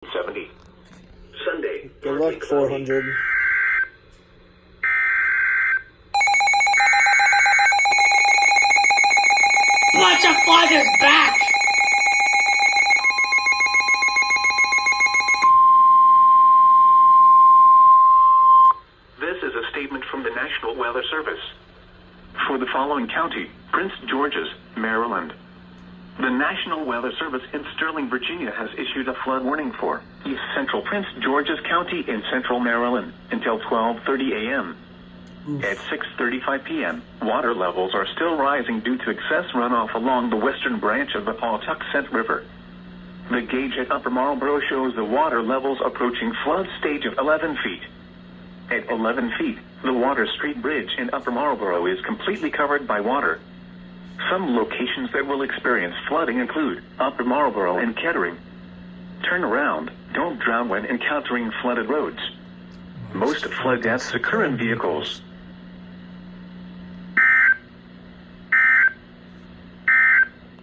70. Sunday. Good luck, 400. Bunch of flooders back! This is a statement from the National Weather Service. For the following county, Prince George's, Maryland. The National Weather Service in Sterling, Virginia has issued a flood warning for East Central Prince George's County in central Maryland until 12:30 a.m. At 6:35 p.m., water levels are still rising due to excess runoff along the western branch of the Pawtuxet River. The gauge at Upper Marlboro shows the water levels approaching flood stage of 11 feet. At 11 feet, the Water Street Bridge in Upper Marlboro is completely covered by water. Some locations that will experience flooding include Upper Marlboro and Kettering. Turn around, don't drown when encountering flooded roads. Most flood deaths occur in vehicles.